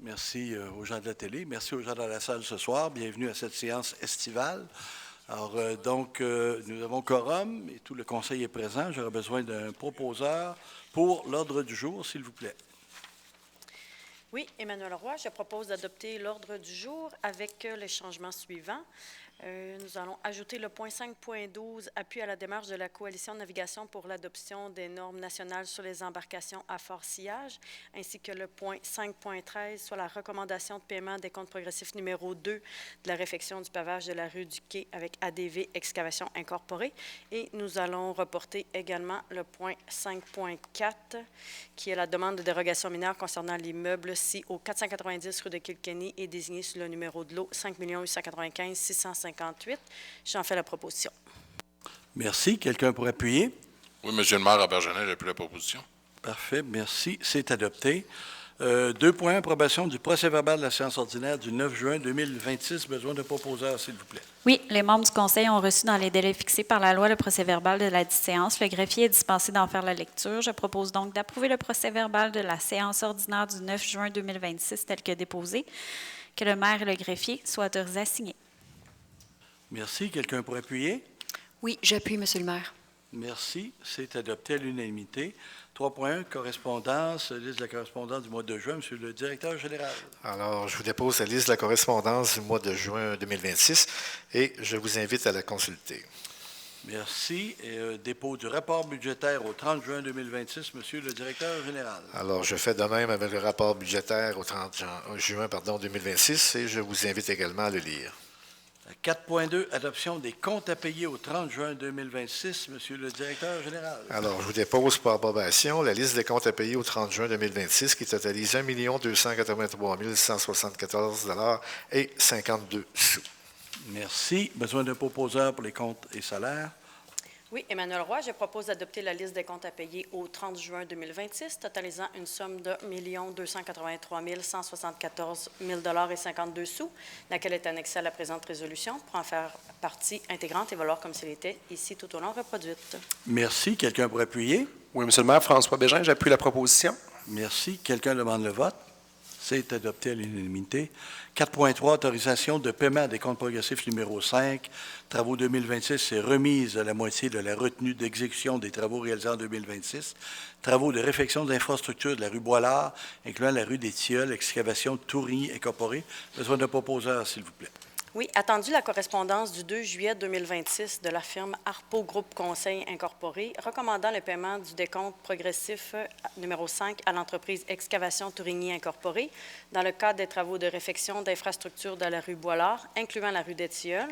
Merci aux gens de la télé. Merci aux gens dans la salle ce soir. Bienvenue à cette séance estivale. Alors, nous avons quorum et tout le conseil est présent. J'aurais besoin d'un proposeur pour l'ordre du jour, s'il vous plaît. Oui, Emmanuel Roy, je propose d'adopter l'ordre du jour avec les changements suivants. Nous allons ajouter le point 5.12, appui à la démarche de la Coalition de navigation pour l'adoption des normes nationales sur les embarcations à fort sillage, ainsi que le point 5.13 sur la recommandation de paiement des comptes progressifs numéro 2 de la réfection du pavage de la rue du Quai avec ADV Excavation Incorporée. Et nous allons reporter également le point 5.4, qui est la demande de dérogation mineure concernant l'immeuble si au 490 rue de Kilkenny est désigné sur le numéro de lot 5 895 658. J'en fais la proposition. Merci. Quelqu'un pour appuyer? Oui, Monsieur le maire, Robert Genet, j'appuie la proposition. Parfait. Merci. C'est adopté. 2.1, approbation du procès-verbal de la séance ordinaire du 9 juin 2026. Besoin de proposeurs, s'il vous plaît. Oui, les membres du Conseil ont reçu dans les délais fixés par la loi le procès-verbal de la séance. Le greffier est dispensé d'en faire la lecture. Je propose donc d'approuver le procès-verbal de la séance ordinaire du 9 juin 2026 tel que déposé, que le maire et le greffier soient autorisés à signer. Merci. Quelqu'un pour appuyer? Oui, j'appuie, Monsieur le maire. Merci. C'est adopté à l'unanimité. 3.1, correspondance, liste de la correspondance du mois de juin. Monsieur le directeur général. Alors, je vous dépose la liste de la correspondance du mois de juin 2026 et je vous invite à la consulter. Merci. Et, dépôt du rapport budgétaire au 30 juin 2026, Monsieur le directeur général. Alors, je fais de même avec le rapport budgétaire au 30 juin 2026 et je vous invite également à le lire. 4.2, adoption des comptes à payer au 30 juin 2026, Monsieur le directeur général. Alors, je vous dépose pour approbation la liste des comptes à payer au 30 juin 2026 qui totalise 1 283 174 et 52 sous. Merci. Besoin d'un proposeur pour les comptes et salaires. Oui, Emmanuel Roy, je propose d'adopter la liste des comptes à payer au 30 juin 2026, totalisant une somme de 1 283 174 000 et 52 sous, laquelle est annexée à la présente résolution pour en faire partie intégrante et valoir comme s'il était ici tout au long reproduite. Merci. Quelqu'un pour appuyer? Oui, Monsieur le maire, François Bégin, j'appuie la proposition. Merci. Quelqu'un demande le vote? C'est adopté à l'unanimité. 4.3, autorisation de paiement des comptes progressifs numéro 5. Travaux 2026, c'est remise de la moitié de la retenue d'exécution des travaux réalisés en 2026. Travaux de réfection d'infrastructures de la rue Boilard, incluant la rue des Tilleuls, excavation Tourigny Incorporée. Besoin d'un proposeur, s'il vous plaît. Oui, attendu la correspondance du 2 juillet 2026 de la firme Arpo Groupe Conseil Incorporé, recommandant le paiement du décompte progressif numéro 5 à l'entreprise Excavation Tourigny Incorporée dans le cadre des travaux de réfection d'infrastructures de la rue Boilard, incluant la rue des Tilleuls.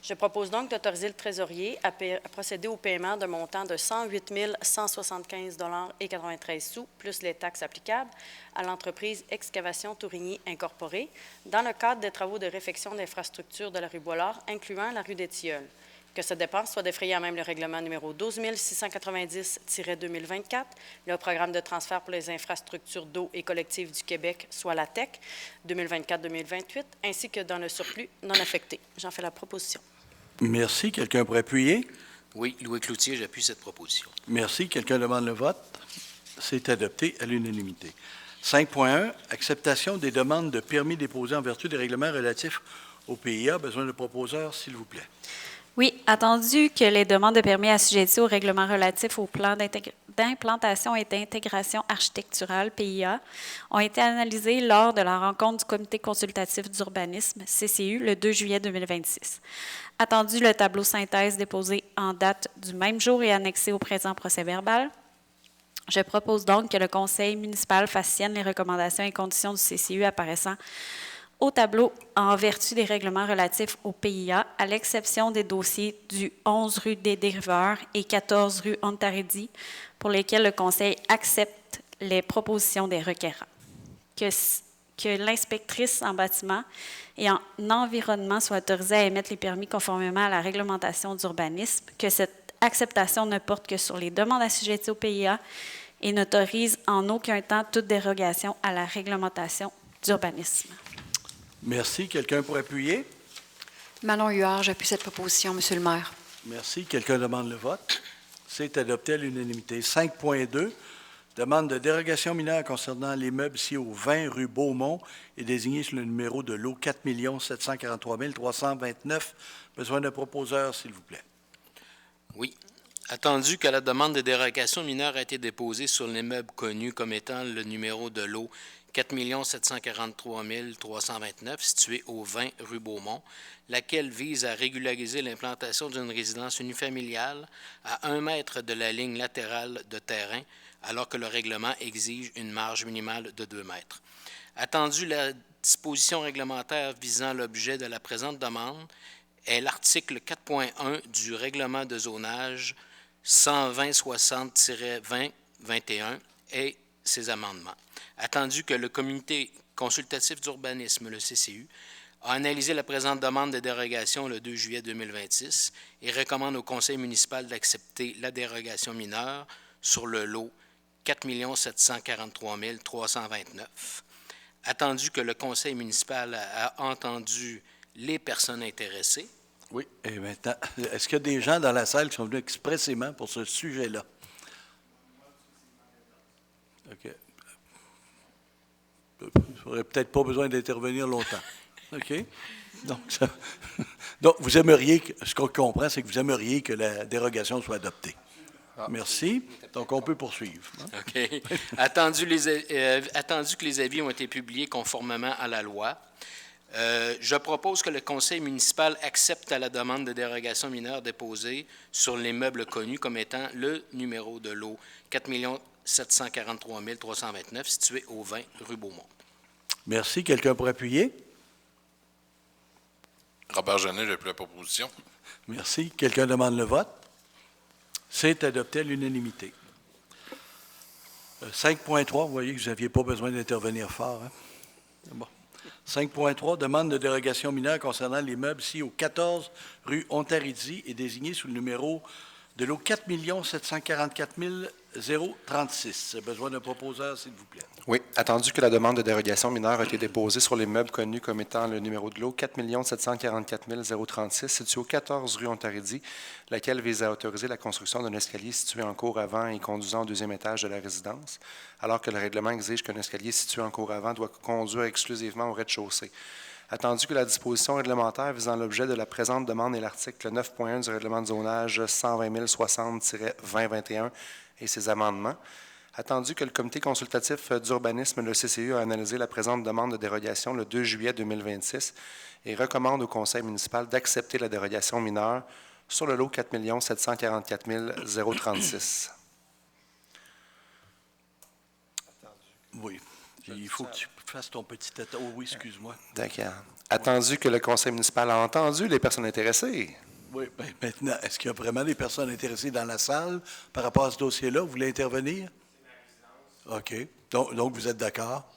Je propose donc d'autoriser le trésorier à procéder au paiement d'un montant de 108 175 et 93 sous, plus les taxes applicables, à l'entreprise Excavation Tourigny Incorporée, dans le cadre des travaux de réfection d'infrastructures de la rue Boilard, incluant la rue des Tilleuls. Que cette dépense soit défrayée à même le règlement numéro 12 690-2024, le programme de transfert pour les infrastructures d'eau et collectives du Québec, soit la TEC, 2024-2028, ainsi que dans le surplus non affecté. J'en fais la proposition. Merci. Quelqu'un pour appuyer? Oui, Louis Cloutier, j'appuie cette proposition. Merci. Quelqu'un demande le vote? C'est adopté à l'unanimité. 5.1, acceptation des demandes de permis déposées en vertu des règlements relatifs au PIA. Besoin de proposeurs, s'il vous plaît. Oui, attendu que les demandes de permis assujetties au règlement relatif au plan d'implantation et d'intégration architecturale, PIA, ont été analysées lors de la rencontre du Comité consultatif d'urbanisme, CCU, le 2 juillet 2026. Attendu le tableau synthèse déposé en date du même jour et annexé au présent procès-verbal, je propose donc que le Conseil municipal fasse sienne les recommandations et conditions du CCU apparaissant au tableau en vertu des règlements relatifs au PIA, à l'exception des dossiers du 11 rue des Dériveurs et 14 rue Ontaridi, pour lesquels le Conseil accepte les propositions des requérants. Que l'inspectrice en bâtiment et en environnement soit autorisée à émettre les permis conformément à la réglementation d'urbanisme, que cette acceptation ne porte que sur les demandes assujetties au PIA et n'autorise en aucun temps toute dérogation à la réglementation d'urbanisme. Merci. Quelqu'un pour appuyer? Manon Huard, j'appuie cette proposition, Monsieur le maire. Merci. Quelqu'un demande le vote? C'est adopté à l'unanimité. 5.2, Demande de dérogation mineure concernant l'immeuble ici au 20 rue Beaumont est désigné sur le numéro de lot 4 743 329. Besoin d'un proposeur, s'il vous plaît. Oui. Attendu que la demande de dérogation mineure a été déposée sur l'immeuble connu comme étant le numéro de lot 4 743 329 situé au 20 rue Beaumont, laquelle vise à régulariser l'implantation d'une résidence unifamiliale à 1 mètre de la ligne latérale de terrain, alors que le règlement exige une marge minimale de 2 mètres. Attendu la disposition réglementaire visant l'objet de la présente demande est l'article 4.1 du règlement de zonage 120-60-20-21 et ses amendements. Attendu que le comité consultatif d'urbanisme, le CCU, a analysé la présente demande de dérogation le 2 juillet 2026 et recommande au conseil municipal d'accepter la dérogation mineure sur le lot 4 743 329. Attendu que le conseil municipal a entendu les personnes intéressées. Oui, et maintenant, est-ce qu'il y a des gens dans la salle qui sont venus expressément pour ce sujet-là? OK. Il n'aurait peut-être pas besoin d'intervenir longtemps. OK? Donc, vous aimeriez, ce qu'on comprend, c'est que vous aimeriez que la dérogation soit adoptée. Merci. Donc, on peut poursuivre. OK. Attendu que les avis ont été publiés conformément à la loi, je propose que le conseil municipal accepte à la demande de dérogation mineure déposée sur l'immeuble connu comme étant le numéro de lot 4 743 329 situé au 20 rue Beaumont. Merci. Quelqu'un pour appuyer? Robert Genet, j'appuie la proposition. Merci. Quelqu'un demande le vote? C'est adopté à l'unanimité. 5.3, vous voyez que vous n'aviez pas besoin d'intervenir fort. Hein? Bon. 5.3, demande de dérogation mineure concernant l'immeuble ici au 14 rue Ontaridi est désigné sous le numéro de lot 4 744 036. Besoin d'un proposeur, s'il vous plaît. Oui. Attendu que la demande de dérogation mineure a été déposée sur l'immeuble connu comme étant le numéro de lot 4 744 036 situé au 14 rue Ontaridi, laquelle vise à autoriser la construction d'un escalier situé en cour avant et conduisant au deuxième étage de la résidence, alors que le règlement exige qu'un escalier situé en cour avant doit conduire exclusivement au rez-de-chaussée. Attendu que la disposition réglementaire visant l'objet de la présente demande est l'article 9.1 du règlement de zonage 120 060-2021 et ses amendements. Attendu que le comité consultatif d'urbanisme, le CCU, a analysé la présente demande de dérogation le 2 juillet 2026 et recommande au conseil municipal d'accepter la dérogation mineure sur le lot 4 744 036. Oui. Il faut que tu fasses ton petit état. Oh oui, excuse-moi. D'accord. Attendu que le conseil municipal a entendu les personnes intéressées. Oui, bien maintenant, est-ce qu'il y a vraiment des personnes intéressées dans la salle par rapport à ce dossier-là? Vous voulez intervenir? OK. Donc vous êtes d'accord?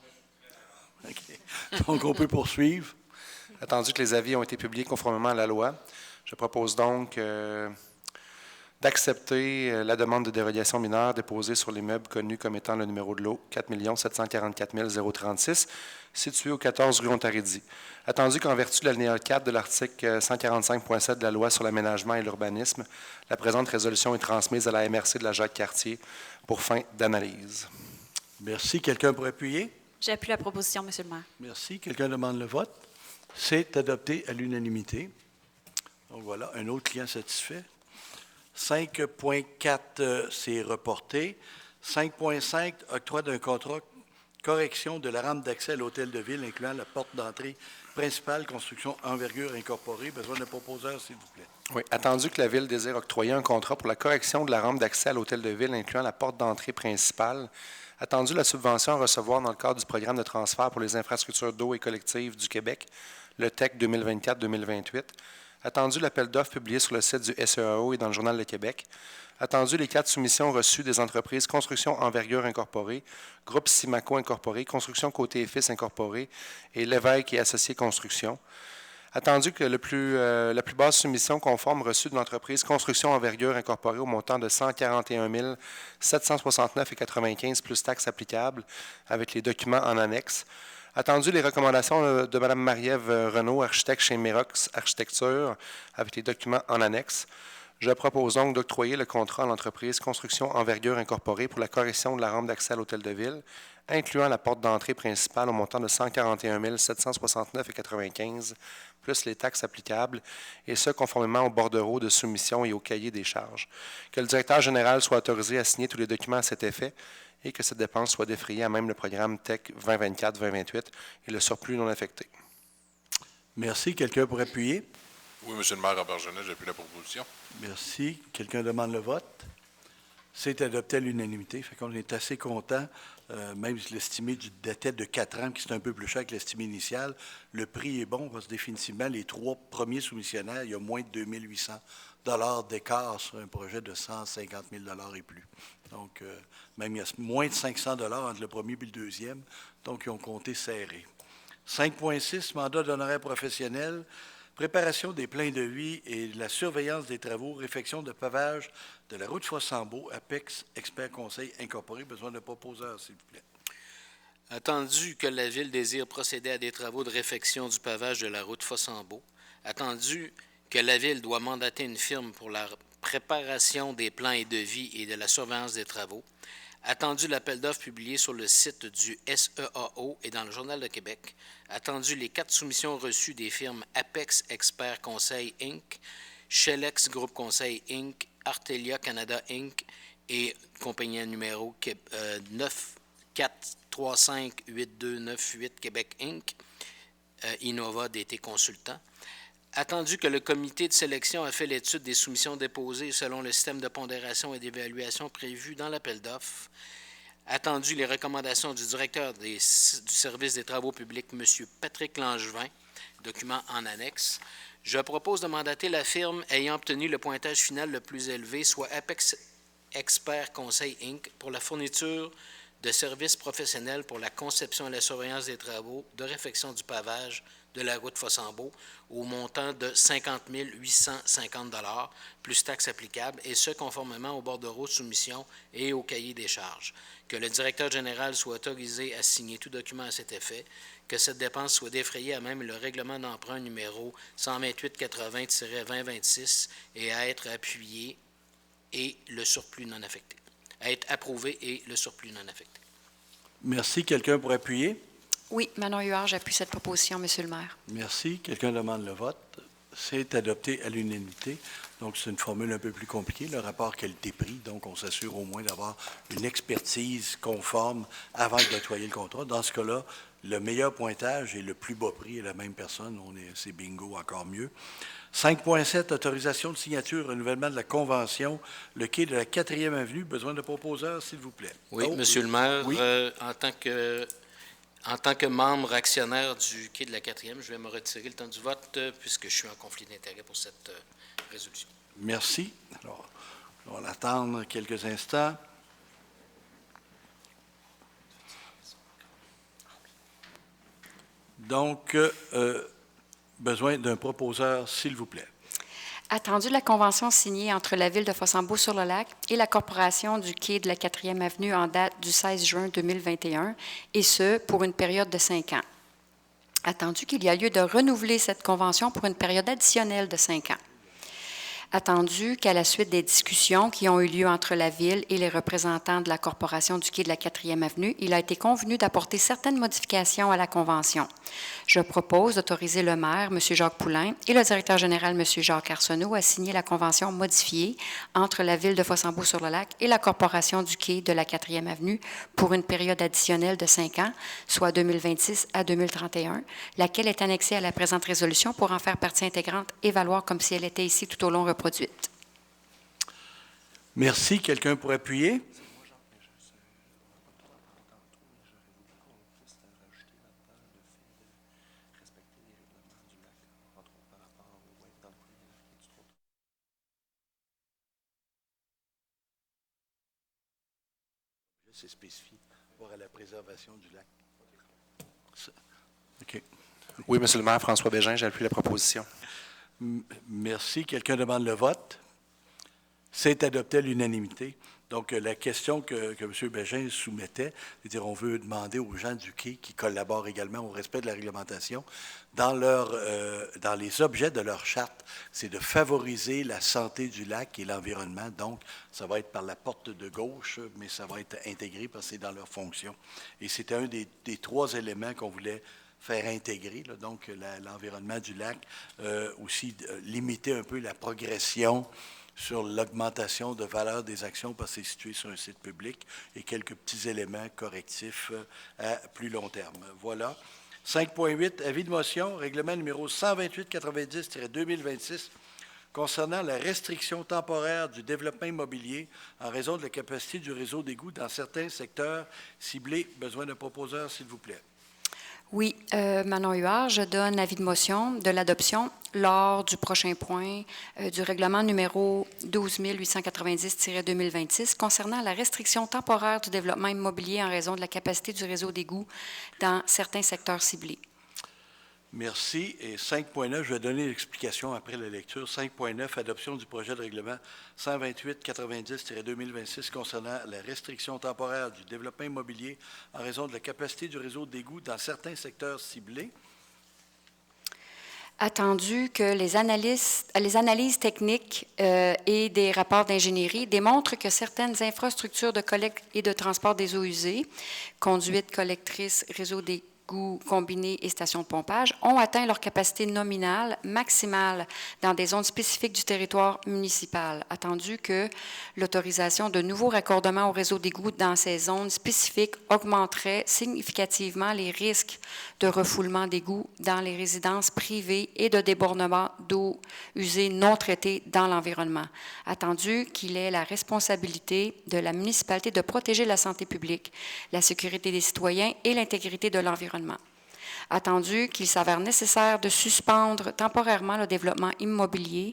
OK. Donc, on peut poursuivre. Attendu que les avis ont été publiés conformément à la loi, je propose donc d'accepter la demande de dérogation mineure déposée sur l'immeuble connu comme étant le numéro de lot 4 744 036, situé au 14 rue Ontaridi. Attendu qu'en vertu de l'alinéa 4 de l'article 145.7 de la loi sur l'aménagement et l'urbanisme, la présente résolution est transmise à la MRC de la Jacques-Cartier pour fin d'analyse. Merci. Quelqu'un pour appuyer? J'appuie la proposition, M. le maire. Merci. Quelqu'un demande le vote? C'est adopté à l'unanimité. Donc voilà, un autre client satisfait. 5.4, c'est reporté. 5.5, octroi d'un contrat correction de la rampe d'accès à l'hôtel de ville, incluant la porte d'entrée principale, construction envergure incorporée. Besoin d'un proposeur, s'il vous plaît. Oui. Attendu que la Ville désire octroyer un contrat pour la correction de la rampe d'accès à l'hôtel de ville, incluant la porte d'entrée principale, attendu la subvention à recevoir dans le cadre du programme de transfert pour les infrastructures d'eau et collectives du Québec, le TEC 2024-2028, attendu l'appel d'offres publié sur le site du SEAO et dans le Journal de Québec, attendu les 4 soumissions reçues des entreprises Construction Envergure Incorporée, Groupe Simaco Incorporé, Construction Côté et Fils Incorporé et Lévesque et Associés Construction, attendu que la plus basse soumission conforme reçue de l'entreprise Construction Envergure Incorporée au montant de 141 769,95 plus taxes applicables avec les documents en annexe. Attendu les recommandations de Mme Marie-Ève Renaud, architecte chez Mérox Architecture, avec les documents en annexe. Je propose donc d'octroyer le contrat à l'entreprise Construction Envergure Incorporée pour la correction de la rampe d'accès à l'Hôtel de Ville, incluant la porte d'entrée principale au montant de 141 769,95 plus les taxes applicables, et ce, conformément au bordereau de soumission et au cahier des charges. Que le directeur général soit autorisé à signer tous les documents à cet effet et que cette dépense soit défrayée à même le programme TEC 2024-2028 et le surplus non affecté. Merci. Quelqu'un pour appuyer? Oui, Monsieur le maire, Robert Genet, j'appuie la proposition. Merci. Quelqu'un demande le vote? C'est adopté à l'unanimité. Fait qu'on est assez content, même si l'estimé datait de 4 ans, qui c'est un peu plus cher que l'estimé initial. Le prix est bon parce que définitivement, les 3 premiers soumissionnaires, il y a moins de 2 800 $ d'écart sur un projet de 150 000 $ et plus. Donc, même il y a moins de 500 $ entre le premier et le deuxième. Donc, ils ont compté serré. 5.6, mandat d'honoraire professionnel. Préparation des plans de vie et de la surveillance des travaux, réfection de pavage de la route Fossambeau, Apex Expert Conseil Incorporé. Besoin de proposeur, s'il vous plaît. Attendu que la Ville désire procéder à des travaux de réfection du pavage de la route Fossambeau, attendu que la Ville doit mandater une firme pour la préparation des plans et devis et de la surveillance des travaux, attendu l'appel d'offres publié sur le site du SEAO et dans le Journal de Québec, attendu les 4 soumissions reçues des firmes Apex Expert Conseil Inc., Shelex Groupe Conseil Inc., Artelia Canada Inc. et compagnie numéro 9435829 Québec Inc., Innova DT Consultant. Attendu que le comité de sélection a fait l'étude des soumissions déposées selon le système de pondération et d'évaluation prévu dans l'appel d'offres. Attendu les recommandations du directeur du service des travaux publics, M. Patrick Langevin, document en annexe. Je propose de mandater la firme ayant obtenu le pointage final le plus élevé, soit Apex Expert Conseil Inc., pour la fourniture de services professionnels pour la conception et la surveillance des travaux de réfection du pavage de la route Fossambeau au montant de 50 850 $ plus taxes applicables, et ce, conformément au bordereau de soumission et au cahier des charges. Que le directeur général soit autorisé à signer tout document à cet effet, que cette dépense soit défrayée à même le règlement d'emprunt numéro 128-80-2026 et à être appuyé et le surplus non affecté. À être approuvé et le surplus non affecté. Merci. Quelqu'un pour appuyer? Oui, Manon Huard, j'appuie cette proposition, Monsieur le maire. Merci. Quelqu'un demande le vote? C'est adopté à l'unanimité. Donc, c'est une formule un peu plus compliquée, le rapport qualité-prix. Donc, on s'assure au moins d'avoir une expertise conforme avant de déployer le contrat. Dans ce cas-là, le meilleur pointage et le plus bas prix est la même personne. C'est bingo, encore mieux. 5.7, autorisation de signature, renouvellement de la convention, le quai de la 4e avenue. Besoin de proposeur, s'il vous plaît. Oui, Monsieur le maire, oui. En tant que membre actionnaire du quai de la 4e, je vais me retirer le temps du vote puisque je suis en conflit d'intérêt pour cette résolution. Merci. Alors, on va attendre quelques instants. Donc, besoin d'un proposeur, s'il vous plaît. Attendu la convention signée entre la Ville de Fossambeau-sur-le-Lac et la Corporation du quai de la 4e avenue en date du 16 juin 2021, et ce, pour une période de 5 ans. Attendu qu'il y a lieu de renouveler cette convention pour une période additionnelle de 5 ans. Attendu qu'à la suite des discussions qui ont eu lieu entre la Ville et les représentants de la Corporation du quai de la 4e avenue, il a été convenu d'apporter certaines modifications à la convention. Je propose d'autoriser le maire, M. Jacques Poulain, et le directeur général, M. Jacques Arsenault, à signer la convention modifiée entre la Ville de Fossambeau-sur-le-Lac et la Corporation du quai de la 4e avenue pour une période additionnelle de 5 ans, soit 2026 à 2031, laquelle est annexée à la présente résolution pour en faire partie intégrante et valoir comme si elle était ici tout au long reproduite. Merci. Quelqu'un pour appuyer? C'est spécifié pour la préservation du lac. OK. Oui, Monsieur le maire, François Bégin, j'appuie la proposition. Merci. Quelqu'un demande le vote? C'est adopté à l'unanimité. Donc, la question que M. Bégin soumettait, c'est-à-dire on veut demander aux gens du quai qui collaborent également au respect de la réglementation, dans les objets de leur charte, c'est de favoriser la santé du lac et l'environnement. Donc, ça va être par la porte de gauche, mais ça va être intégré parce que c'est dans leur fonction. Et c'était un des 3 éléments qu'on voulait faire intégrer, là, donc l'environnement du lac, aussi limiter un peu la progression sur l'augmentation de valeur des actions parce que c'est situé sur un site public et quelques petits éléments correctifs à plus long terme. Voilà. 5.8, avis de motion, règlement numéro 128-90-2026 concernant la restriction temporaire du développement immobilier en raison de la capacité du réseau d'égouts dans certains secteurs ciblés. Besoin d'un proposeur, s'il vous plaît. Oui, Manon Huard, je donne avis de motion de l'adoption lors du prochain point du règlement numéro 12890-2026 concernant la restriction temporaire du développement immobilier en raison de la capacité du réseau d'égouts dans certains secteurs ciblés. Merci. Et 5.9, je vais donner l'explication après la lecture. 5.9, adoption du projet de règlement 128-90-2026 concernant la restriction temporaire du développement immobilier en raison de la capacité du réseau d'égouts dans certains secteurs ciblés. Attendu que les analyses techniques et des rapports d'ingénierie démontrent que certaines infrastructures de collecte et de transport des eaux usées, conduites collectrices, réseau d'égouts combinés et stations de pompage, ont atteint leur capacité nominale maximale dans des zones spécifiques du territoire municipal. Attendu que l'autorisation de nouveaux raccordements au réseau d'égouts dans ces zones spécifiques augmenterait significativement les risques de refoulement d'égouts dans les résidences privées et de débordement d'eau usée non traitée dans l'environnement. Attendu qu'il est la responsabilité de la municipalité de protéger la santé publique, la sécurité des citoyens et l'intégrité de l'environnement. Attendu qu'il s'avère nécessaire de suspendre temporairement le développement immobilier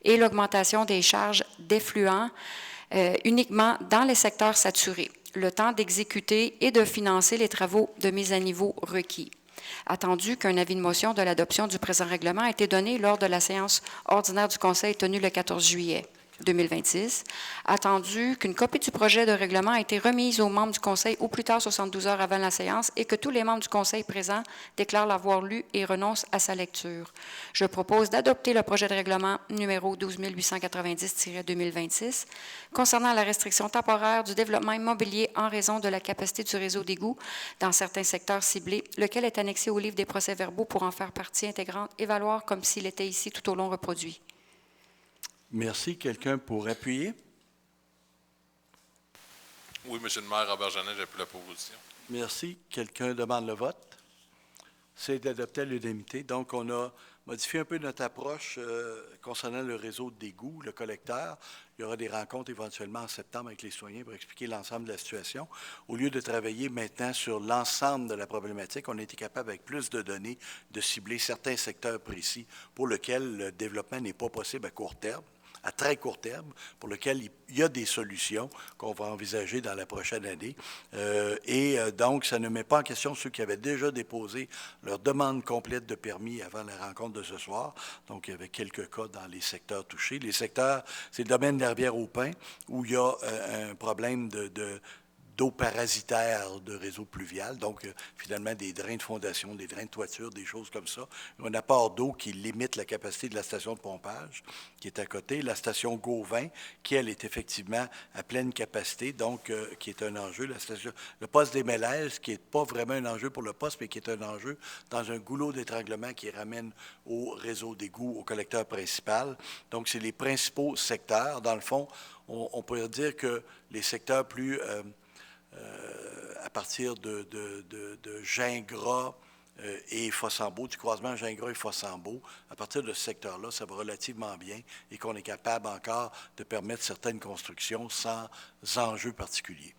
et l'augmentation des charges d'effluents uniquement dans les secteurs saturés, le temps d'exécuter et de financer les travaux de mise à niveau requis. Attendu qu'un avis de motion de l'adoption du présent règlement a été donné lors de la séance ordinaire du Conseil tenue le 14 juillet 2026. Attendu qu'une copie du projet de règlement a été remise aux membres du Conseil au plus tard 72 heures avant la séance et que tous les membres du Conseil présents déclarent l'avoir lu et renoncent à sa lecture. Je propose d'adopter le projet de règlement numéro 12890-2026 concernant la restriction temporaire du développement immobilier en raison de la capacité du réseau d'égouts dans certains secteurs ciblés, lequel est annexé au livre des procès-verbaux pour en faire partie intégrante et valoir comme s'il était ici tout au long reproduit. Merci. Quelqu'un pour appuyer? Oui, M. le maire, Robert Jeannet, j'appuie la proposition. Merci. Quelqu'un demande le vote? C'est d'adopter à l'unanimité. Donc, on a modifié un peu notre approche concernant le réseau d'égouts, le collecteur. Il y aura des rencontres éventuellement en septembre avec les citoyens pour expliquer l'ensemble de la situation. Au lieu de travailler maintenant sur l'ensemble de la problématique, on a été capable, avec plus de données, de cibler certains secteurs précis pour lesquels le développement n'est pas possible à court terme, à très court terme, pour lequel il y a des solutions qu'on va envisager dans la prochaine année. Donc, ça ne met pas en question ceux qui avaient déjà déposé leur demande complète de permis avant la rencontre de ce soir. Donc, il y avait quelques cas dans les secteurs touchés. Les secteurs, c'est le domaine de la rivière au Pin, où il y a un problème d'eau parasitaire de réseau pluvial, donc finalement des drains de fondation, des drains de toiture, des choses comme ça. Un apport d'eau qui limite la capacité de la station de pompage qui est à côté. La station Gauvin, qui elle est effectivement à pleine capacité, donc qui est un enjeu. Le poste des Mélèzes, qui n'est pas vraiment un enjeu pour le poste, mais qui est un enjeu dans un goulot d'étranglement qui ramène au réseau d'égouts, au collecteur principal. Donc, c'est les principaux secteurs. Dans le fond, on pourrait dire que les secteurs plus... à partir de Gingras et Fossambeau, du croisement Gingras et Fossambeau, à partir de ce secteur-là, ça va relativement bien et qu'on est capable encore de permettre certaines constructions sans enjeu particulier.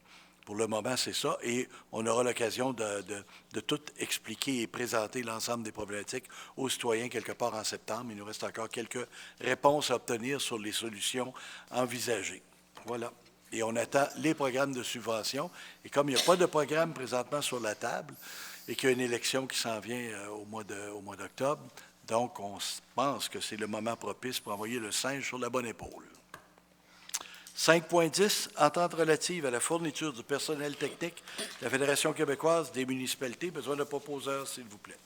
Pour le moment, c'est ça, et on aura l'occasion de tout expliquer et présenter l'ensemble des problématiques aux citoyens quelque part en septembre. Il nous reste encore quelques réponses à obtenir sur les solutions envisagées. Voilà. Et on attend les programmes de subvention. Et comme il n'y a pas de programme présentement sur la table et qu'il y a une élection qui s'en vient au mois d'octobre, donc on pense que c'est le moment propice pour envoyer le singe sur la bonne épaule. 5.10, entente relative à la fourniture du personnel technique de la Fédération québécoise des municipalités. Besoin de proposeur, s'il vous plaît.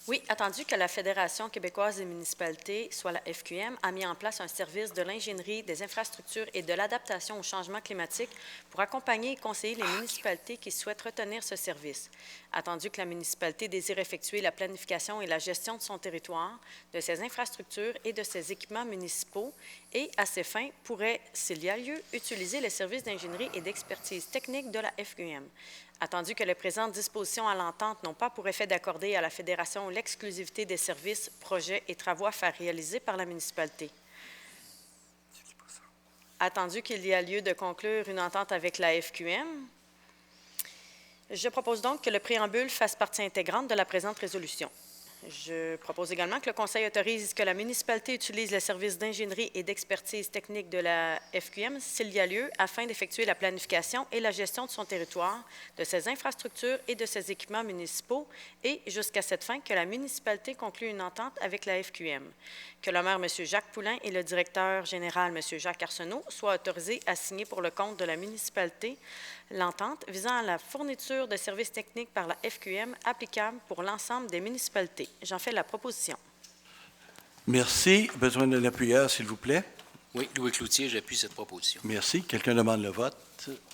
Oui, attendu que la Fédération québécoise des municipalités, soit la FQM, a mis en place un service de l'ingénierie, des infrastructures et de l'adaptation au changement climatique pour accompagner et conseiller les municipalités qui souhaitent retenir ce service. Attendu que la municipalité désire effectuer la planification et la gestion de son territoire, de ses infrastructures et de ses équipements municipaux et, à ces fins, pourrait, s'il y a lieu, utiliser les services d'ingénierie et d'expertise technique de la FQM. Attendu que les présentes dispositions à l'entente n'ont pas pour effet d'accorder à la Fédération l'exclusivité des services, projets et travaux à faire réaliser par la municipalité. Attendu qu'il y a lieu de conclure une entente avec la FQM, je propose donc que le préambule fasse partie intégrante de la présente résolution. Je propose également que le Conseil autorise que la municipalité utilise les services d'ingénierie et d'expertise technique de la FQM s'il y a lieu afin d'effectuer la planification et la gestion de son territoire, de ses infrastructures et de ses équipements municipaux et, jusqu'à cette fin, que la municipalité conclue une entente avec la FQM. Que le maire, M. Jacques Poulain, et le directeur général, M. Jacques Arsenault, soient autorisés à signer pour le compte de la municipalité l'entente visant à la fourniture de services techniques par la FQM applicable pour l'ensemble des municipalités. J'en fais la proposition. Merci. Besoin d'un appuyeur, s'il vous plaît. Oui, Louis Cloutier, j'appuie cette proposition. Merci. Quelqu'un demande le vote.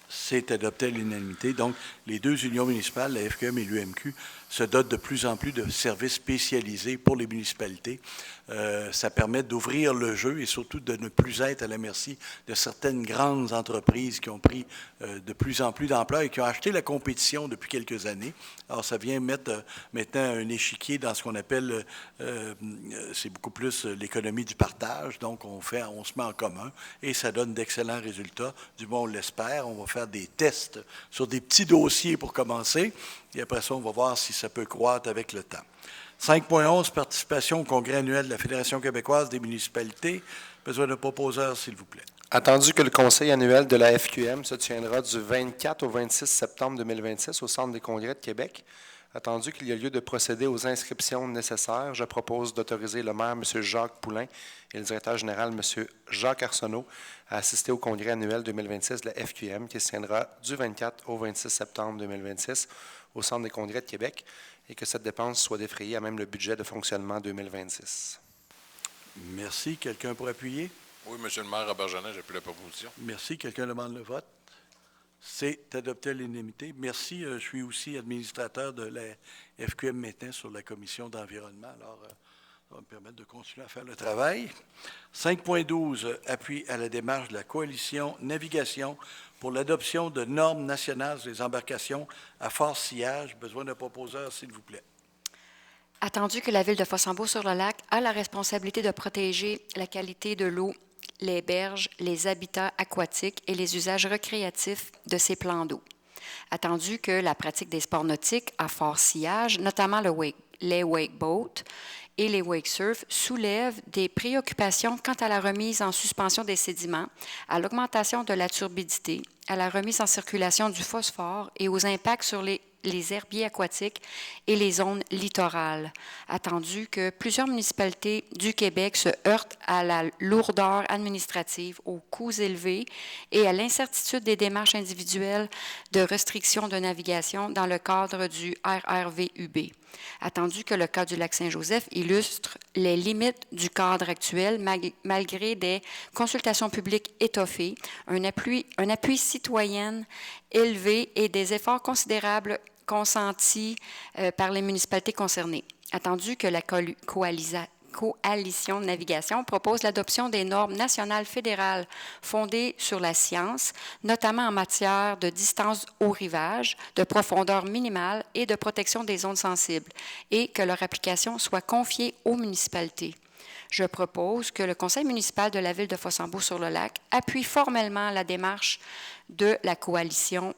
C'est adopté à l'unanimité. Donc, les deux unions municipales, la FQM et l'UMQ, se dotent de plus en plus de services spécialisés pour les municipalités. Ça permet d'ouvrir le jeu et surtout de ne plus être à la merci de certaines grandes entreprises qui ont pris de plus en plus d'ampleur et qui ont acheté la compétition depuis quelques années. Alors, ça vient mettre maintenant un échiquier dans ce qu'on appelle, c'est beaucoup plus l'économie du partage. Donc, on se met en commun et ça donne d'excellents résultats. Du moins, on l'espère. On va faire des tests sur des petits dossiers pour commencer. Et après ça, on va voir si ça peut croître avec le temps. 5.11, participation au congrès annuel de la Fédération québécoise des municipalités. Besoin de proposeur, s'il vous plaît. Attendu que le conseil annuel de la FQM se tiendra du 24 au 26 septembre 2026 au Centre des congrès de Québec, attendu qu'il y a lieu de procéder aux inscriptions nécessaires, je propose d'autoriser le maire, M. Jacques Poulain, et le directeur général, M. Jacques Arsenault, à assister au congrès annuel 2026 de la FQM qui se tiendra du 24 au 26 septembre 2026 au Centre des congrès de Québec et que cette dépense soit défrayée à même le budget de fonctionnement 2026. Merci. Quelqu'un pour appuyer? Oui, Monsieur le maire, Robert Jeannet, j'appuie la proposition. Merci. Quelqu'un demande le vote? C'est adopté à l'unanimité. Merci. Je suis aussi administrateur de la FQM maintenant sur la commission d'environnement. Alors, ça va me permettre de continuer à faire le travail. 5.12, appui à la démarche de la coalition Navigation pour l'adoption de normes nationales sur les embarcations à fort sillage. Besoin d'un proposeur, s'il vous plaît. Attendu que la Ville de Fossambeau-sur-le-Lac a la responsabilité de protéger la qualité de l'eau, les berges, les habitats aquatiques et les usages récréatifs de ces plans d'eau. Attendu que la pratique des sports nautiques à fort sillage, notamment les wakeboats et les wakesurf, soulèvent des préoccupations quant à la remise en suspension des sédiments, à l'augmentation de la turbidité, à la remise en circulation du phosphore et aux impacts sur les herbiers aquatiques et les zones littorales. Attendu que plusieurs municipalités du Québec se heurtent à la lourdeur administrative, aux coûts élevés et à l'incertitude des démarches individuelles de restriction de navigation dans le cadre du RRVUB. Attendu que le cas du lac Saint-Joseph illustre les limites du cadre actuel malgré des consultations publiques étoffées, un appui citoyen élevé et des efforts considérables consentis par les municipalités concernées. Attendu que la Coalition de navigation propose l'adoption des normes nationales fédérales fondées sur la science, notamment en matière de distance au rivage, de profondeur minimale et de protection des zones sensibles, et que leur application soit confiée aux municipalités. Je propose que le conseil municipal de la Ville de Fossambeau-sur-le-Lac appuie formellement la démarche de la Coalition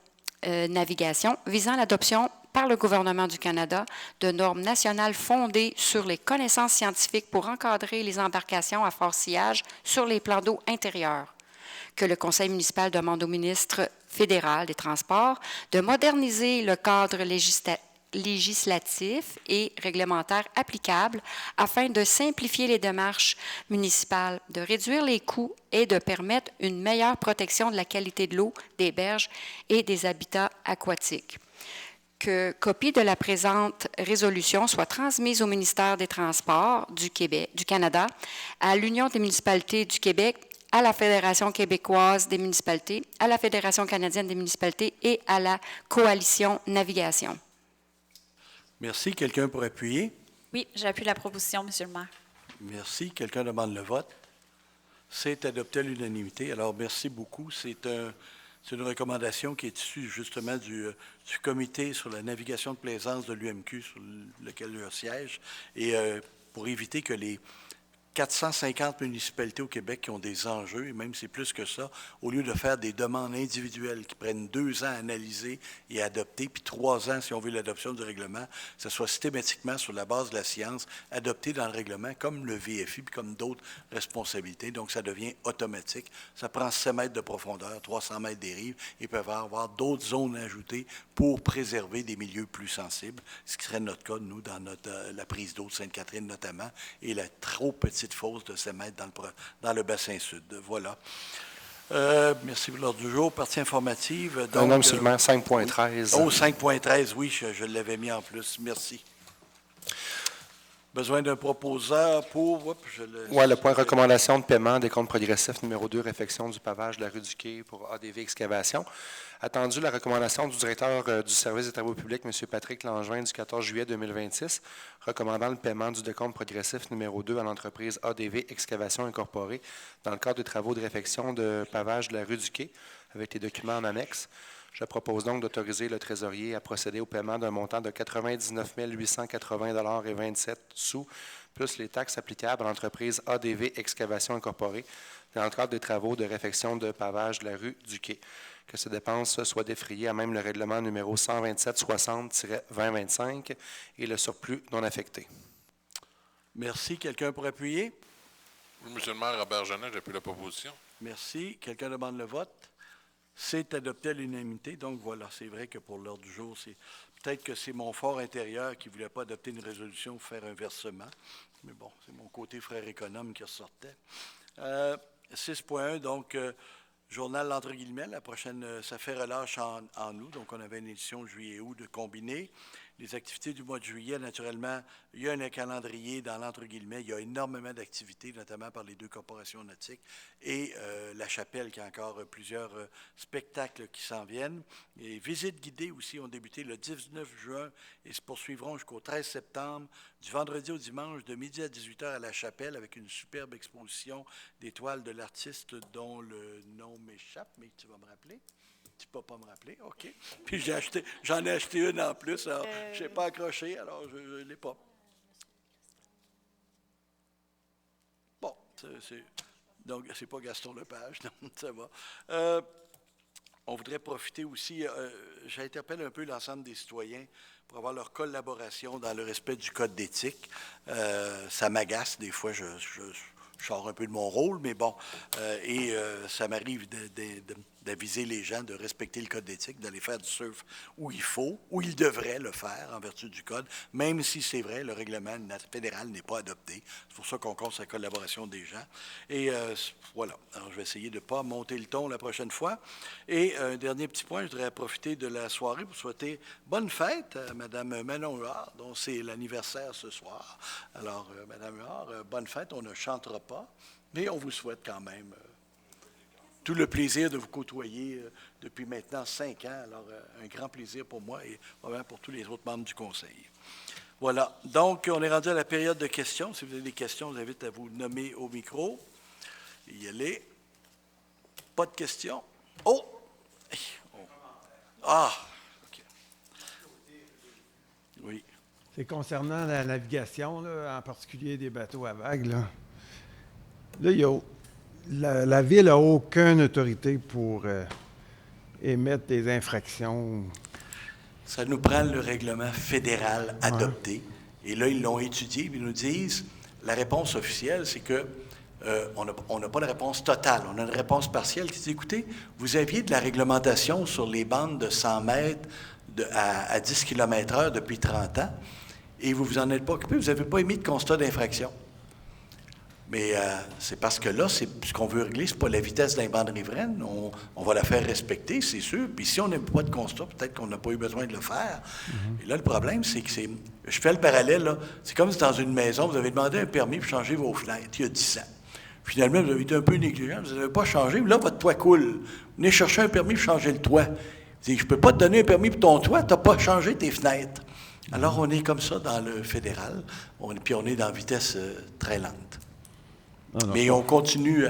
Navigation visant l'adoption par le gouvernement du Canada de normes nationales fondées sur les connaissances scientifiques pour encadrer les embarcations à fort sillage sur les plans d'eau intérieurs. Que le conseil municipal demande au ministre fédéral des Transports de moderniser le cadre législatifs et réglementaires applicables afin de simplifier les démarches municipales, de réduire les coûts et de permettre une meilleure protection de la qualité de l'eau, des berges et des habitats aquatiques. Que copie de la présente résolution soit transmise au ministère des Transports du Canada, à l'Union des municipalités du Québec, à la Fédération québécoise des municipalités, à la Fédération canadienne des municipalités et à la Coalition Navigation. Merci. Quelqu'un pour appuyer? Oui, j'appuie la proposition, Monsieur le maire. Merci. Quelqu'un demande le vote? C'est adopté à l'unanimité. Alors, merci beaucoup. C'est une recommandation qui est issue justement du comité sur la navigation de plaisance de l'UMQ, sur lequel il y a un siège, et pour éviter que les 450 municipalités au Québec qui ont des enjeux, et même c'est plus que ça, au lieu de faire des demandes individuelles qui prennent 2 ans à analyser et à adopter, puis 3 ans si on veut l'adoption du règlement, ça soit systématiquement sur la base de la science, adopté dans le règlement, comme le VFI, puis comme d'autres responsabilités. Donc, ça devient automatique. Ça prend 7 mètres de profondeur, 300 mètres des rives, et il peut y avoir d'autres zones ajoutées pour préserver des milieux plus sensibles, ce qui serait notre cas, nous, dans la prise d'eau de Sainte-Catherine notamment, et la trop petite fosse de 7 mètres dans le bassin sud. Voilà. Merci pour l'ordre du jour. Partie informative. Donc, non, monsieur le maire, 5.13. Oh, 5.13, oui, je l'avais mis en plus. Merci. Besoin d'un proposeur pour... Oui, le point recommandation de paiement des comptes progressifs numéro 2, réfection du pavage de la rue du Quai pour ADV Excavation. Attendu la recommandation du directeur du service des travaux publics, M. Patrick Langevin, du 14 juillet 2026, recommandant le paiement du décompte progressif numéro 2 à l'entreprise ADV Excavation Incorporée dans le cadre des travaux de réfection de pavage de la rue du Quai, avec les documents en annexe. Je propose donc d'autoriser le trésorier à procéder au paiement d'un montant de 99 880,27 $, plus les taxes applicables à l'entreprise ADV Excavation Incorporée dans le cadre des travaux de réfection de pavage de la rue du Quai. Que ces dépenses soient défrayées à même le règlement numéro 127-60-2025 et le surplus non affecté. Merci. Quelqu'un pour appuyer? Oui, monsieur le maire, Robert Genet, j'appuie la proposition. Merci. Quelqu'un demande le vote? C'est adopté à l'unanimité. Donc, voilà, c'est vrai que pour l'ordre du jour, peut-être que c'est mon fort intérieur qui ne voulait pas adopter une résolution ou faire un versement. Mais bon, c'est mon côté frère économe qui ressortait. 6.1, donc, journal entre guillemets, la prochaine, ça fait relâche en août. Donc, on avait une édition juillet-août de combiné. Les activités du mois de juillet, naturellement, il y a un calendrier dans l'entre guillemets. Il y a énormément d'activités, notamment par les 2 corporations nautiques et la Chapelle qui a encore plusieurs spectacles qui s'en viennent. Les visites guidées aussi ont débuté le 19 juin et se poursuivront jusqu'au 13 septembre, du vendredi au dimanche, de midi à 18h à la Chapelle, avec une superbe exposition des toiles de l'artiste dont le nom m'échappe, mais tu vas me rappeler. Tu ne peux pas me rappeler, OK. Puis j'en ai acheté une en plus, alors je n'ai pas accroché, alors je ne l'ai pas. Bon, donc c'est pas Gaston Lepage, non, ça va. On voudrait profiter aussi, j'interpelle un peu l'ensemble des citoyens pour avoir leur collaboration dans le respect du code d'éthique. Ça m'agace, des fois, je sors un peu de mon rôle, mais bon, ça m'arrive d'aviser les gens de respecter le code d'éthique, d'aller faire du surf où il faut, où ils devraient le faire en vertu du code, même si c'est vrai, le règlement fédéral n'est pas adopté. C'est pour ça qu'on compte sur la collaboration des gens. Et voilà, alors je vais essayer de ne pas monter le ton la prochaine fois. Et un dernier petit point, je voudrais profiter de la soirée pour souhaiter bonne fête à Mme Manon Huard, dont c'est l'anniversaire ce soir. Alors, Mme Huard, bonne fête, on ne chantera pas, mais on vous souhaite quand même tout le plaisir de vous côtoyer depuis maintenant 5 ans. Alors, un grand plaisir pour moi et vraiment pour tous les autres membres du Conseil. Voilà. Donc, on est rendu à la période de questions. Si vous avez des questions, je vous invite à vous nommer au micro. Y aller. Pas de questions? Oh! Ah! OK. Oui. C'est concernant la navigation, là, en particulier des bateaux à vagues. Là, il y a... La Ville n'a aucune autorité pour émettre des infractions. Ça nous prend le règlement fédéral adopté. Et là, ils l'ont étudié. Ils nous disent, la réponse officielle, c'est que on n'a pas de réponse totale. On a une réponse partielle qui dit, écoutez, vous aviez de la réglementation sur les bandes de 100 mètres à 10 km/h depuis 30 ans et vous ne vous en êtes pas occupé, vous n'avez pas émis de constat d'infraction. Mais c'est parce que là, ce qu'on veut régler, ce n'est pas la vitesse d'un bande riveraine. On va la faire respecter, c'est sûr. Puis si on n'a pas de constat, peut-être qu'on n'a pas eu besoin de le faire. Et là, le problème, c'est que je fais le parallèle, là. C'est comme si dans une maison, vous avez demandé un permis pour changer vos fenêtres il y a 10 ans. Finalement, vous avez été un peu négligent, vous n'avez pas changé. Là, votre toit coule. Vous venez chercher un permis pour changer le toit. Je ne peux pas te donner un permis pour ton toit, tu n'as pas changé tes fenêtres. Alors, on est comme ça dans le fédéral, puis on est dans vitesse très lente. Mais on continue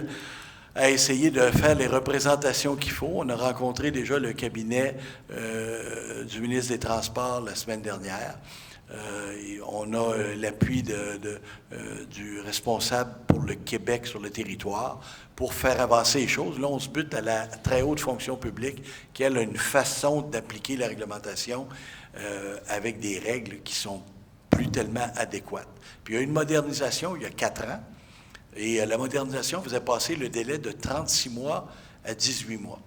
à essayer de faire les représentations qu'il faut. On a rencontré déjà le cabinet du ministre des Transports la semaine dernière. Et on a l'appui du responsable pour le Québec sur le territoire pour faire avancer les choses. Là, on se bute à la très haute fonction publique qui, elle, a une façon d'appliquer la réglementation avec des règles qui sont plus tellement adéquates. Puis il y a une modernisation il y a 4 ans. Et la modernisation faisait passer le délai de 36 mois à 18 mois.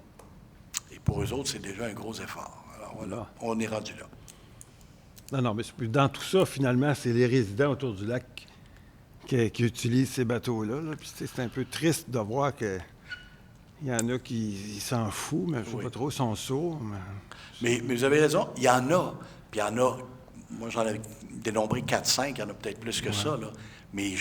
Et pour eux autres, c'est déjà un gros effort. Alors voilà, on est rendu là. Non, mais dans tout ça, finalement, c'est les résidents autour du lac qui utilisent ces bateaux-là. Là. Puis c'est un peu triste de voir qu'il y en a qui s'en foutent, mais je ne sais pas trop, ils sont sourds. Mais vous avez raison, il y en a. Puis il y en a, moi j'en avais dénombré 4-5, il y en a peut-être plus que ça, là. Mais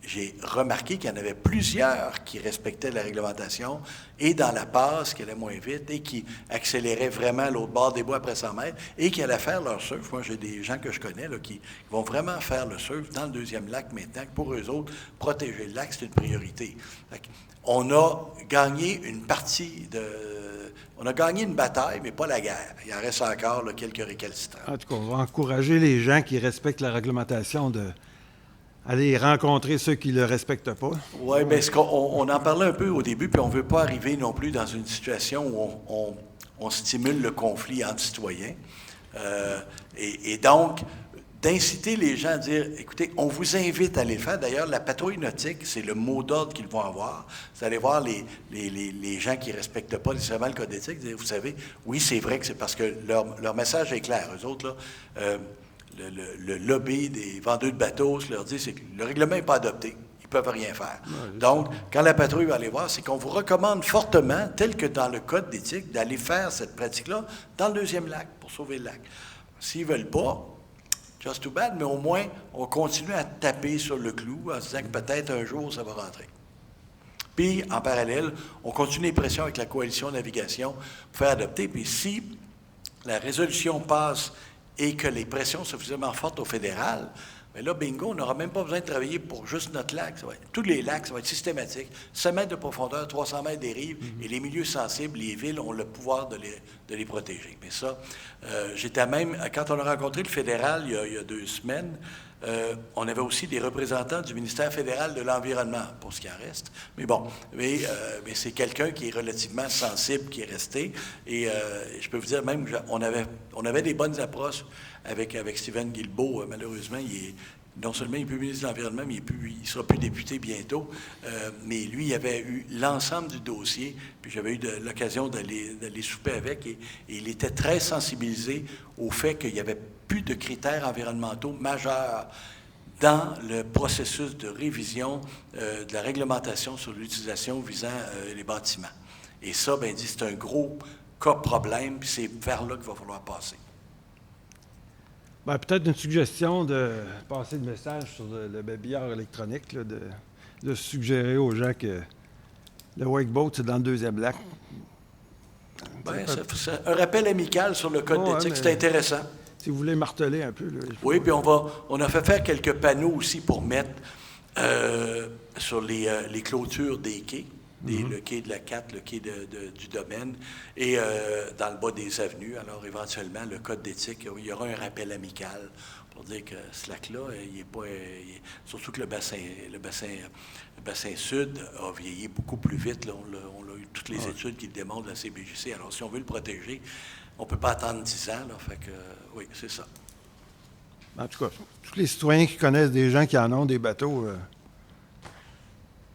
j'ai remarqué qu'il y en avait plusieurs qui respectaient la réglementation et dans la passe, qui allait moins vite et qui accéléraient vraiment l'autre bord des bois après 100 mètres et qui allaient faire leur surf. Moi, j'ai des gens que je connais là, qui vont vraiment faire le surf dans le deuxième lac maintenant. Pour eux autres, protéger le lac, c'est une priorité. On a gagné une partie on a gagné une bataille, mais pas la guerre. Il en reste encore là, quelques récalcitrants. En tout cas, on va encourager les gens qui respectent la réglementation aller rencontrer ceux qui ne le respectent pas. Oui, bien, on en parlait un peu au début, puis on ne veut pas arriver non plus dans une situation où on stimule le conflit entre citoyens. Et donc, d'inciter les gens à dire, écoutez, on vous invite à aller le faire. D'ailleurs, la patrouille nautique, c'est le mot d'ordre qu'ils vont avoir. Vous allez voir les gens qui ne respectent pas nécessairement le code d'éthique. Vous savez, oui, c'est vrai que c'est parce que leur message est clair. Eux autres, là, le lobby des vendeurs de bateaux, je leur dis, c'est que le règlement n'est pas adopté. Ils ne peuvent rien faire. Ouais, donc, quand la patrouille va aller voir, c'est qu'on vous recommande fortement, tel que dans le code d'éthique, d'aller faire cette pratique-là dans le deuxième lac, pour sauver le lac. S'ils ne veulent pas, just too bad, mais au moins, on continue à taper sur le clou en se disant que peut-être un jour, ça va rentrer. Puis, en parallèle, on continue les pressions avec la coalition navigation pour faire adopter. Puis si la résolution passe et que les pressions sont suffisamment fortes au fédéral, bien là, bingo, on n'aura même pas besoin de travailler pour juste notre lac. Tous les lacs, ça va être systématique. 100 mètres de profondeur, 300 mètres des rives, et les milieux sensibles, les villes ont le pouvoir de les protéger. Mais ça, j'étais même, quand on a rencontré le fédéral il y a 2 semaines, on avait aussi des représentants du ministère fédéral de l'Environnement, pour ce qui en reste. Mais bon, mais c'est quelqu'un qui est relativement sensible, qui est resté. Et je peux vous dire même qu'on avait des bonnes approches avec Stephen Guilbeault. Malheureusement, non seulement il n'est plus ministre de l'Environnement, mais il ne sera plus député bientôt. Mais lui, il avait eu l'ensemble du dossier, puis j'avais eu l'occasion d'aller souper avec, et il était très sensibilisé au fait qu'il n'y avait plus de critères environnementaux majeurs dans le processus de révision de la réglementation sur l'utilisation visant les bâtiments. Et ça, bien dit, c'est un gros cas problème, puis c'est vers là qu'il va falloir passer. Bien, peut-être une suggestion de passer le message sur le babillard électronique, là, de suggérer aux gens que le wakeboat, c'est dans le deuxième lac. Bien, c'est un rappel amical sur le code d'éthique, c'est intéressant. Si vous voulez marteler un peu. Là, oui, puis on a fait faire quelques panneaux aussi pour mettre sur les clôtures des quais, le quai de la 4, le quai du domaine, et dans le bas des avenues. Alors, éventuellement, le code d'éthique, il y aura un rappel amical pour dire que ce lac-là, il n'est pas... surtout que le bassin sud a vieilli beaucoup plus vite. Là, on a eu toutes les études qui le démontrent de la CBJC. Alors, si on veut le protéger, on ne peut pas attendre 10 ans. Là, fait que, oui, c'est ça. En tout cas, tous les citoyens qui connaissent des gens qui en ont des bateaux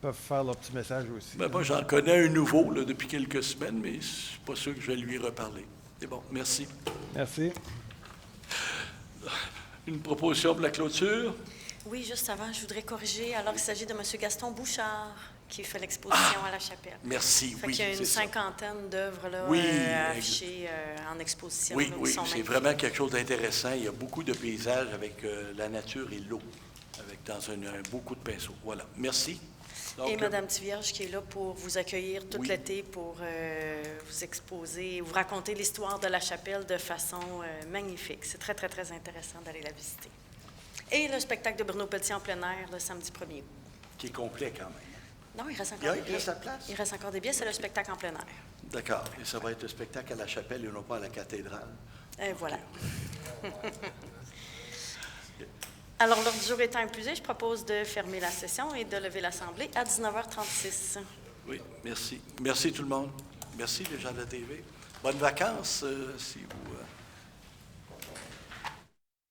peuvent faire leur petit message aussi. Moi, j'en connais un nouveau là, depuis quelques semaines, mais je ne suis pas sûr que je vais lui reparler. C'est bon, merci. Merci. Une proposition pour la clôture? Oui, juste avant, je voudrais corriger. Alors, il s'agit de M. Gaston Bouchard qui fait l'exposition à la chapelle. Merci, Fait oui, qu'il y a une c'est ça. cinquantaine d'œuvres là, Oui, affichées en exposition. Oui, là, qui oui, sont c'est magnifiques. vraiment quelque chose d'intéressant. Il y a beaucoup de paysages avec la nature et l'eau, avec dans beaucoup de pinceaux. Voilà, merci. Donc, Et Mme Tivierge qui est là pour vous accueillir tout Oui. l'été, pour vous exposer, vous raconter l'histoire de la chapelle de façon magnifique. C'est très, très, très intéressant d'aller la visiter. Et le spectacle de Bruno Pelletier en plein air le samedi 1er août. qui est complet quand même. Non, il reste encore des Il billets. reste la place? Il reste encore des billets, c'est le spectacle en plein air. D'accord. Et ça va être le spectacle à la chapelle et non pas à la cathédrale. Et voilà. Alors, l'ordre du jour étant épuisé, je propose de fermer la session et de lever l'Assemblée à 19h36. Oui, merci. Merci tout le monde. Merci les gens de la TV. Bonnes vacances si vous...